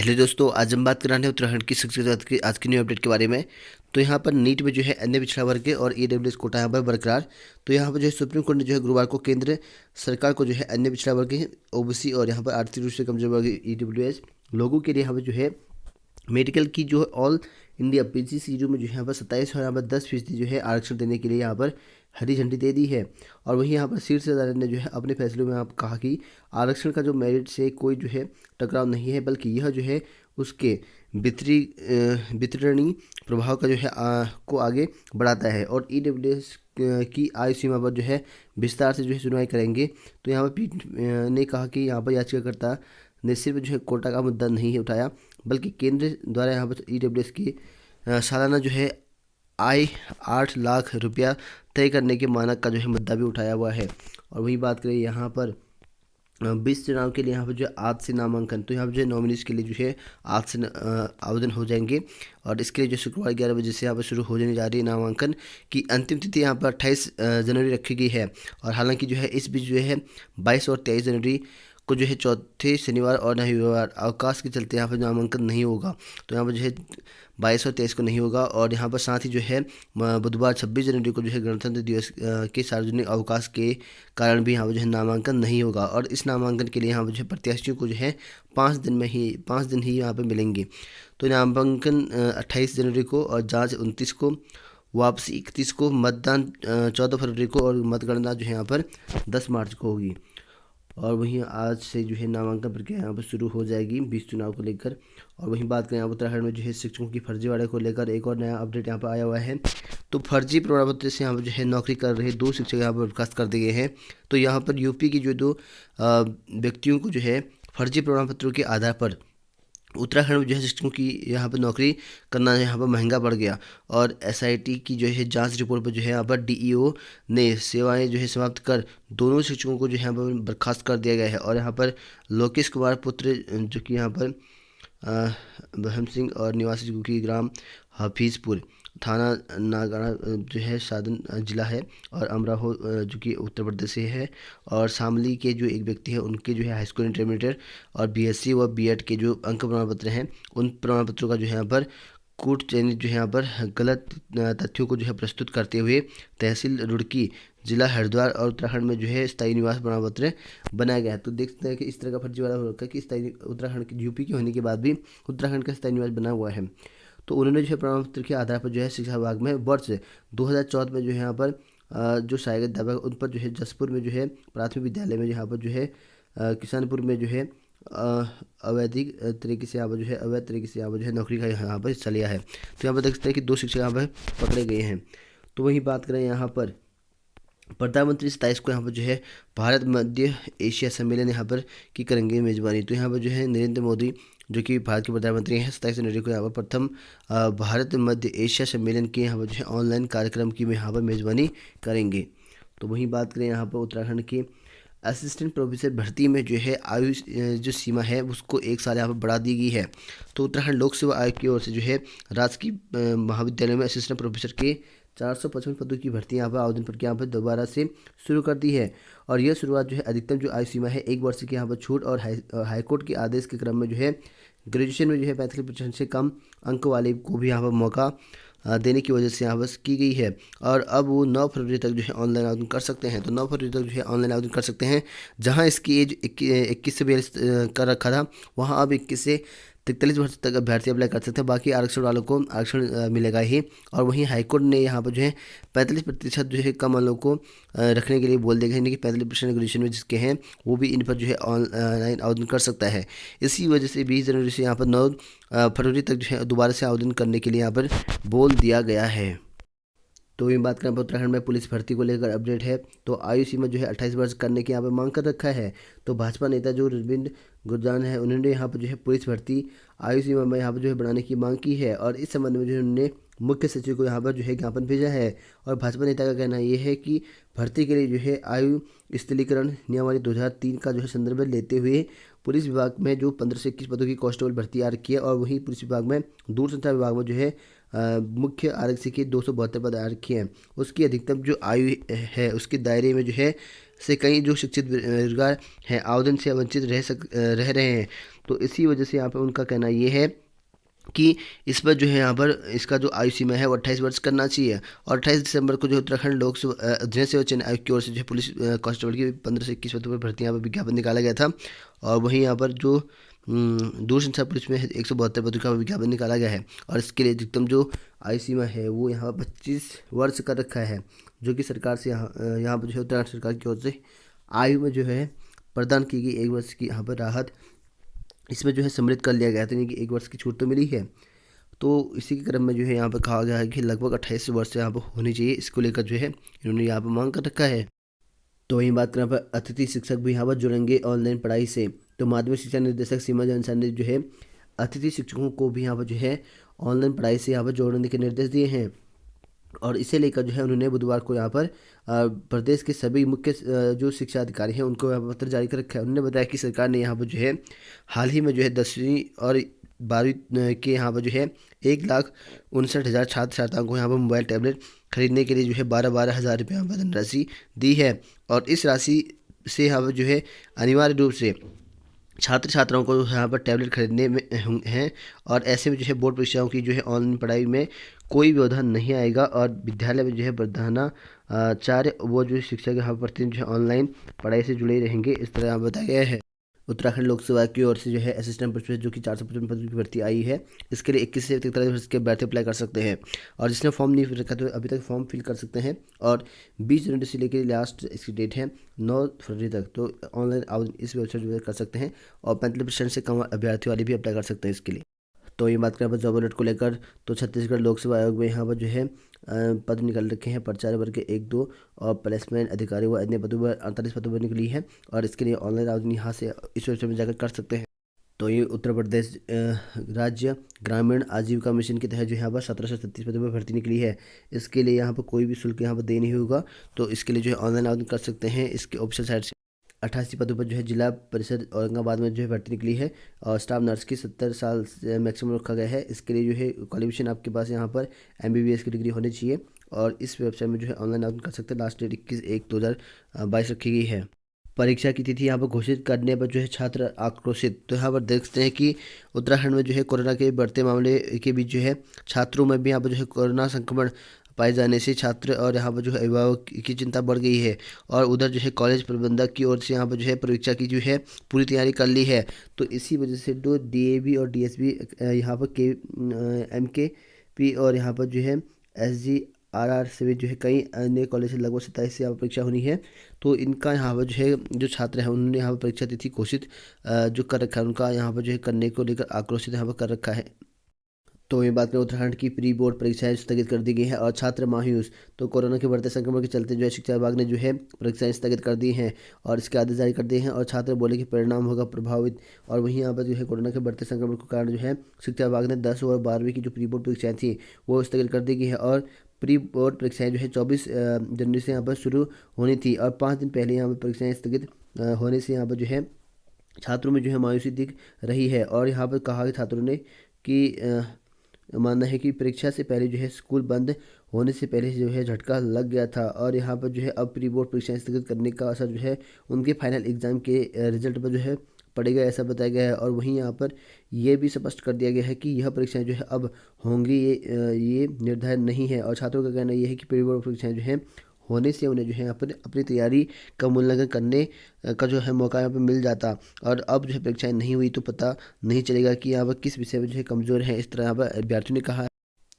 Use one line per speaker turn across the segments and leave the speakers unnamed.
Hello दोस्तों, आज हम बात कर रहे हैं उत्तराखंड की शिक्षक की आज की न्यू अपडेट के बारे में। तो यहाँ पर नीट में जो है अन्य पिछड़ा वर्ग के और ईडब्ल्यूएस कोटा यहाँ पर बरकरार। तो यहाँ पर जो है सुप्रीम कोर्ट ने जो है गुरुवार को केंद्र सरकार को जो है अन्य पिछड़ा वर्ग के ओबीसी और यहाँ पर आर्थिक रूप से कमजोर वर्ग ईडब्ल्यूएस लोगों के लिए यहाँ पर जो है मेडिकल की जो ऑल इंडिया पीजी सीटों में जो है यहाँ पर 27 और यहाँ पर 10% जो है आरक्षण देने के लिए यहाँ पर हरी झंडी दे दी है। और वहीं यहाँ पर शीर्ष अदालत ने जो है अपने फैसले में आप कहा कि आरक्षण का जो मेरिट से कोई जो है टकराव नहीं है, बल्कि यह जो है उसके वितरणी प्रभाव का जो है को आगे बढ़ाता है और ईडब्ल्यूएस की आयु सीमा पर जो है विस्तार से जो है सुनवाई करेंगे। तो यहाँ पर पीठ ने कहा कि यहाँ पर याचिकाकर्ता ने सिर्फ जो है कोटा का मुद्दा नहीं उठाया, बल्कि केंद्र द्वारा यहाँ पर ईडब्ल्यूएस की सालाना जो है आय 8 लाख रुपया तय करने के मानक का जो है मुद्दा भी उठाया हुआ है। और वही बात करें यहाँ पर 20 चुनाव के लिए यहाँ पर जो है आज से नामांकन, तो यहाँ पर जो है नॉमिनीज के लिए जो है आज से आवेदन हो जाएंगे और इसके लिए जो शुक्रवार 11 बजे से यहाँ पर शुरू हो जाने जा रही है नामांकन की अंतिम तिथि यहाँ पर 28 जनवरी रखी गई है। और हालांकि जो है इस बीच जो है 22 और 23 जनवरी को जो है चौथे शनिवार और रविवार अवकाश के चलते यहाँ पर नामांकन नहीं होगा। तो यहाँ पर जो है 22 और 23 को नहीं होगा और यहाँ पर साथ ही जो है बुधवार 26 जनवरी को जो है गणतंत्र दिवस के सार्वजनिक अवकाश के कारण भी यहाँ पर जो है नामांकन नहीं होगा। और इस नामांकन के लिए यहाँ पर जो है प्रत्याशियों को जो है 5 दिन ही यहाँ पर मिलेंगे। तो नामांकन 28 जनवरी को और जाँच 29 को, वापसी 31 को, मतदान 14 फरवरी को और मतगणना जो है यहाँ पर 10 मार्च को होगी। और वहीं आज से जो है नामांकन प्रक्रिया यहाँ पर शुरू हो जाएगी 20 चुनाव को लेकर। और वहीं बात करें यहाँ पर उत्तराखंड में जो है शिक्षकों की फर्जीवाड़े को लेकर एक और नया अपडेट यहाँ पर आया हुआ है। तो फर्जी प्रमाण पत्र से यहाँ पर जो है नौकरी कर रहे 2 शिक्षक यहाँ पर बर्खास्त कर दिए गए हैं। तो यहाँ पर यूपी की जो 2 व्यक्तियों को जो है फर्जी प्रमाण पत्रों के आधार पर उत्तराखंड में जो है शिक्षकों की यहाँ पर नौकरी करना यहाँ पर महंगा पड़ गया। और एसआईटी की जो है जांच रिपोर्ट पर जो है यहाँ पर डीईओ ने सेवाएं जो है समाप्त कर दोनों शिक्षकों को जो है यहाँ पर बर्खास्त कर दिया गया है। और यहाँ पर लोकेश कुमार पुत्र जो कि यहाँ पर बहम सिंह और निवासी जो कि ग्राम हफीज़पुर, थाना नागरा जो है साधन जिला है, और अमराहो जो कि उत्तर प्रदेश से है, और शामली के जो एक व्यक्ति है उनके जो है हाई स्कूल इंटरमीडिएट और बीएससी व बीएड के जो अंक प्रमाण पत्र हैं उन प्रमाण पत्रों का जो है यहाँ पर कूट चयनित जो है यहाँ पर गलत तथ्यों को जो है प्रस्तुत करते हुए तहसील रुड़की, जिला हरिद्वार और उत्तराखंड में जो है स्थायी निवास प्रमाण पत्र बनाया गया है। तो देख सकते हैं कि इस तरह का फर्जीवाड़ा हो रखा है कि स्थायी उत्तराखंड की यूपी के होने के बाद भी उत्तराखंड का स्थायी निवास बना हुआ है। तो उन्होंने जो है प्रमाण पत्र के आधार पर जो है शिक्षा विभाग में वर्ष 2014 में जो है यहाँ पर जो सहायक अध्यापक उन पर जो है जसपुर में जो है प्राथमिक विद्यालय में यहाँ पर जो है किसानपुर में जो है अवैध तरीके से यहाँ पर यहाँ पर जो है नौकरी का यहाँ पर हिस्सा लिया है। तो यहाँ पर देख सकते हैं कि 2 शिक्षक यहाँ पर पकड़े गए हैं। तो वही बात करें यहाँ पर प्रधानमंत्री 27 को यहाँ पर जो है भारत मध्य एशिया सम्मेलन यहाँ पर की करेंगे मेजबानी। तो यहाँ पर जो है नरेंद्र मोदी जो कि भारत के प्रधानमंत्री हैं 27 जनवरी को यहाँ पर प्रथम भारत मध्य एशिया सम्मेलन के यहाँ पर जो है ऑनलाइन कार्यक्रम की यहाँ पर मेजबानी करेंगे। तो वहीं बात करें यहाँ पर उत्तराखंड के असिस्टेंट प्रोफेसर भर्ती में जो है आयु जो सीमा है उसको 1 साल यहाँ पर बढ़ा दी गई है। तो उत्तराखंड लोक सेवा आयोग की ओर से जो है राजकीय महाविद्यालय में असिस्टेंट प्रोफेसर के 455 पदों की भर्ती यहाँ पर आवेदन प्रक्रिया यहाँ पर दोबारा से शुरू कर दी है। और यह शुरुआत जो है अधिकतम जो आयु सीमा है 1 वर्ष की यहाँ पर छूट और हाईकोर्ट के आदेश के क्रम में जो है ग्रेजुएशन में जो है 35% से कम अंक वाले को भी यहाँ पर मौका देने की वजह से यहाँ बस की गई है। और अब वो 9 फरवरी तक जो है ऑनलाइन आवेदन कर सकते हैं। तो 9 फरवरी तक जो है ऑनलाइन आवेदन कर सकते हैं। जहाँ इसकी एज 21 से 42 कर रखा था, वहाँ अब 21 से 43 वर्ष तक अभ्यर्थी अप्लाई कर सकते हैं। बाकी आरक्षण वालों को आरक्षण मिलेगा ही। और वहीं हाईकोर्ट ने यहाँ पर जो है 45% जो है कम वालों को रखने के लिए बोल दिया है कि 45% ग्रेजुएशन में जिसके हैं वो भी इन पर जो है ऑनलाइन आवेदन कर सकता है। इसी वजह से 20 जनवरी से यहाँ पर 9 फरवरी तक जो है दोबारा से आवेदन करने के लिए यहाँ पर बोल दिया गया है। तो ये बात करें उत्तराखंड में पुलिस भर्ती को लेकर अपडेट है। तो आयु सीमा जो है 28 वर्ष करने की यहाँ पर मांग कर रखा है। तो भाजपा नेता जो रविंद्र गुरजान है उन्होंने यहाँ पर जो है पुलिस भर्ती आयु सीमा में यहाँ पर जो है बढ़ाने की मांग की है। और इस संबंध में जो है उन्होंने मुख्य सचिव को यहाँ पर जो है ज्ञापन भेजा है। और भाजपा नेता का कहना ये है कि भर्ती के लिए जो है आयु स्थलीकरण नियमावली 2003 का जो है संदर्भ लेते हुए पुलिस विभाग में जो 15 से 21 पदों की कांस्टेबल भर्ती आ रखी है। और वहीं पुलिस विभाग में दूरसंचार विभाग में जो है मुख्य आरक्षी की 272 पद आ रखी हैं। उसकी अधिकतम जो आयु है उसके दायरे में जो है से कई जो शिक्षित बेरोजगार हैं आवेदन से वंचित रह रहे हैं। तो इसी वजह से यहाँ पर उनका कहना ये है कि इस पर जो है यहाँ पर इसका जो आयु सीमा है वो 28 वर्ष करना चाहिए। और 28 दिसंबर को जो उत्तराखंड लोक अध्ययन सेवा चयन आयोग की ओर से जो है पुलिस कांस्टेबल की 15 से 21 पदों पर भर्ती यहाँ पर विज्ञापन निकाला गया था। और वहीं यहाँ पर जो दूरसंचार पुलिस में 172 पदों का विज्ञापन निकाला गया है। और इसके लिए अधिकतम जो आयु सीमा है वो यहाँ पर 25 वर्ष कर रखा है, जो कि सरकार से यहाँ पर जो है उत्तराखंड सरकार की ओर से आयु में जो है प्रदान की गई 1 वर्ष की यहाँ पर राहत इसमें जो है सम्मिलित कर लिया गया था, यानी कि 1 वर्ष की छूट तो मिली है। तो इसी के क्रम में जो है यहाँ पर कहा गया है कि लगभग 28 वर्ष यहाँ पर होनी चाहिए। इसको लेकर जो है इन्होंने यहाँ पर मांग कर रखा है। तो वहीं बात करें पर अतिथि शिक्षक भी यहाँ पर जुड़ेंगे ऑनलाइन पढ़ाई से। तो माध्यमिक शिक्षा निदेशक सीमा जैन ने जो है अतिथि शिक्षकों को भी यहाँ पर जो है ऑनलाइन पढ़ाई से यहाँ पर जोड़ने के निर्देश दिए हैं। और इसे लेकर जो है उन्होंने बुधवार को यहाँ पर प्रदेश के सभी मुख्य जो शिक्षा अधिकारी हैं उनको यहाँ पर पत्र जारी कर रखा है। उन्होंने बताया कि सरकार ने यहाँ पर जो है हाल ही में जो है 10वीं और 12वीं के यहाँ पर जो है 1,59,000 छात्र छात्राओं को यहाँ पर मोबाइल टैबलेट खरीदने के लिए जो है 12-12 हज़ार रुपये यहाँ पर धनराशि दी है। और इस राशि से यहाँ पर जो है अनिवार्य रूप से छात्र छात्राओं को यहाँ पर टैबलेट खरीदने में हैं। और ऐसे में जो है बोर्ड परीक्षाओं की जो है ऑनलाइन पढ़ाई में कोई व्यवधान नहीं आएगा। और विद्यालय में जो है प्रधानाचार्य वो जो शिक्षक यहाँ पर प्रतिदिन जो है ऑनलाइन पढ़ाई से जुड़े रहेंगे, इस तरह यहाँ बताया गया है। उत्तराखंड लोक सेवा की ओर से जो है असिस्टेंट प्रोफेसर जो कि 455 पदों की भर्ती आई है, इसके लिए 21 से 43 वर्ष के अभ्यर्थी अप्लाई कर सकते हैं। और जिसने फॉर्म नहीं फिल रखा तो अभी तक फॉर्म फिल कर सकते हैं। और 20 जनवरी से लेकर लास्ट इसकी डेट है 9 फरवरी तक। तो ऑनलाइन आवेदन इस वेबसाइट पर कर सकते हैं। और 35% से कम अभ्यर्थी वाले भी अप्लाई कर सकते हैं इसके लिए। तो ये बात करें जॉब अलर्ट को लेकर, तो छत्तीसगढ़ लोक सेवा आयोग में यहाँ पर जो है पद निकल रखे हैं प्राचार्य वर्ग के 1-2 और प्लेसमेंट अधिकारी व अन्य पदों पर 48 पदों पर निकली है। और इसके लिए ऑनलाइन आवेदन यहाँ से इस वेबसाइट में जाकर कर सकते हैं। तो ये उत्तर प्रदेश राज्य ग्रामीण आजीविका मिशन के तहत जो यहाँ पर 1736 पदों पर भर्ती निकली है। इसके लिए यहाँ पर कोई भी शुल्क यहाँ पर दे नहीं होगा। तो इसके लिए जो है ऑनलाइन आवेदन कर सकते हैं इसके ऑफिशियल साइट से। 88 पदों पर जो है जिला परिषद औरंगाबाद में जो है भर्ती निकली है। और स्टाफ नर्स की 70 साल से मैक्सिमम रखा गया है। इसके लिए जो है क्वालिफिकेशन आपके पास यहाँ पर MBBS की डिग्री होनी चाहिए। और इस वेबसाइट में जो है ऑनलाइन आवेदन कर सकते हैं। लास्ट डेट 21/1/2022 रखी गई है। परीक्षा की तिथि यहाँ पर घोषित करने पर जो है छात्र आक्रोशित। तो यहाँ पर देखते हैं कि उत्तराखंड में जो है कोरोना के बढ़ते मामले के बीच जो है छात्रों में भी यहाँ पर जो है कोरोना संक्रमण पाए जाने से छात्र और यहाँ पर जो है अभिभावक की चिंता बढ़ गई है। और उधर जो है कॉलेज प्रबंधक की ओर से यहाँ पर जो है परीक्षा की जो है पूरी तैयारी कर ली है। तो इसी वजह से जो DAV और DSB यहाँ पर MKP और यहाँ पर जो है SGRR से जो है कई अन्य कॉलेज से लगभग 27 से यहाँ पर परीक्षा होनी है। तो इनका यहाँ पर जो है जो छात्र हैं उन्होंने यहाँ पर परीक्षा तिथि घोषित जो कर रखा है, उनका यहाँ पर जो है करने को लेकर आक्रोशित यहाँ पर कर रखा है। तो ये बात करें उत्तराखंड की प्री बोर्ड परीक्षाएं स्थगित कर दी गई हैं और छात्र मायूस। तो कोरोना के बढ़ते संक्रमण के चलते जो है शिक्षा विभाग ने जो है परीक्षाएं स्थगित कर दी हैं और इसके आदेश जारी कर दिए हैं। और छात्र बोले कि परिणाम होगा प्रभावित। और वहीं यहाँ पर जो है कोरोना के बढ़ते संक्रमण के कारण जो है शिक्षा विभाग ने 10 और 12वीं की जो प्री बोर्ड परीक्षाएं थी वो स्थगित कर दी गई है। और प्री बोर्ड परीक्षाएं जो है 24 जनवरी से यहाँ पर शुरू होनी थी। और 5 दिन पहले यहाँ पर परीक्षाएं स्थगित होने से यहाँ पर जो है छात्रों में जो है मायूसी दिख रही है। और यहाँ पर कहा कि छात्रों ने कि मानना है कि परीक्षा से पहले जो है स्कूल बंद होने से पहले जो है झटका लग गया था। और यहाँ पर जो है अब प्री बोर्ड परीक्षाएं स्थगित करने का असर जो है उनके फाइनल एग्जाम के रिजल्ट पर जो है पड़ेगा, ऐसा बताया गया है। और वहीं यहाँ पर यह भी स्पष्ट कर दिया गया है कि यह परीक्षाएं जो है अब होंगी ये निर्धारित नहीं है। और छात्रों का कहना यह है कि प्री बोर्ड परीक्षाएं जो है होने से उन्हें जो है अपनी तैयारी का मूल्यांकन करने का जो है मौका यहाँ पर मिल जाता। और अब जो है परीक्षाएं नहीं हुई तो पता नहीं चलेगा कि यहाँ पर किस विषय में जो है कमज़ोर है, इस तरह यहाँ पर अभ्यर्थियों ने कहा।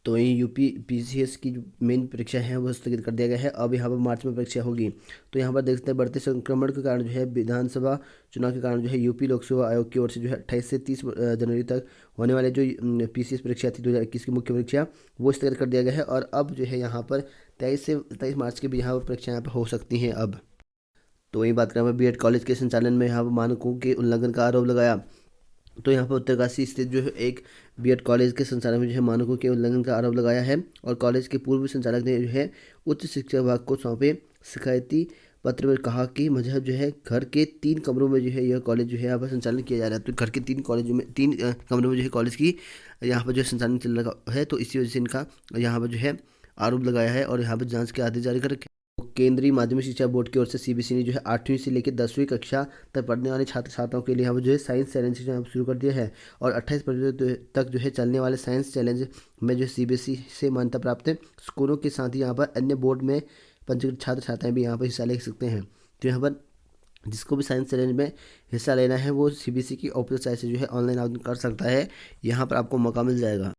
तो वहीं UP PCS की जो मेन परीक्षा है वो स्थगित कर दिया गया है। अब यहाँ पर मार्च में परीक्षा होगी। तो यहाँ पर देखते हैं बढ़ते संक्रमण के कारण जो है विधानसभा चुनाव के कारण जो है UP लोक सेवा आयोग की ओर से जो है 28 से 30 जनवरी तक होने वाले जो PCS परीक्षा थी 2021 की मुख्य परीक्षा वो स्थगित कर दिया गया है। और अब जो है यहाँ पर 23 से 27 मार्च के भी यहाँ पर परीक्षा यहाँ पर हो सकती हैं अब। तो वही बात करें BED कॉलेज के संचालन में यहाँ पर मानकों के उल्लंघन का आरोप लगाया। तो यहाँ पर उत्तरकाशी स्थित जो है एक BED कॉलेज के संचालक में जो है मानकों के उल्लंघन का आरोप लगाया है। और कॉलेज के पूर्व संचालक ने जो है उच्च शिक्षा विभाग को सौंपे शिकायती पत्र में कहा कि मजहब जो है घर के 3 कमरों में जो है यह कॉलेज जो है यहाँ पर संचालन किया जा रहा है। तो घर के 3 कॉलेजों में 3 कमरों में जो है कॉलेज की यहाँ पर जो है संचालन चल रहा है। तो इसी वजह से इनका यहाँ पर जो है आरोप लगाया है और यहाँ पर जाँच के आदेश जारी कर रखे। केंद्रीय माध्यमिक शिक्षा बोर्ड की ओर से सीबीएसई ने जो है 8वीं से लेकर 10वीं कक्षा तक पढ़ने वाले छात्र छात्राओं के लिए यहाँ पर जो है साइंस चैलेंज जो है शुरू कर दिया है। और 28 फरवरी तक जो है चलने वाले साइंस चैलेंज में जो है सीबीएसई से मान्यता प्राप्त स्कूलों के साथ ही यहाँ पर अन्य बोर्ड में पंजीकृत छात्र छात्राएं भी यहाँ पर हिस्सा ले सकते हैं। तो यहाँ पर जिसको भी साइंस चैलेंज में हिस्सा लेना है वो सीबीएसई की ऑफिशियल साइट से जो है ऑनलाइन आवेदन कर सकता है। यहाँ पर आपको मौका मिल जाएगा।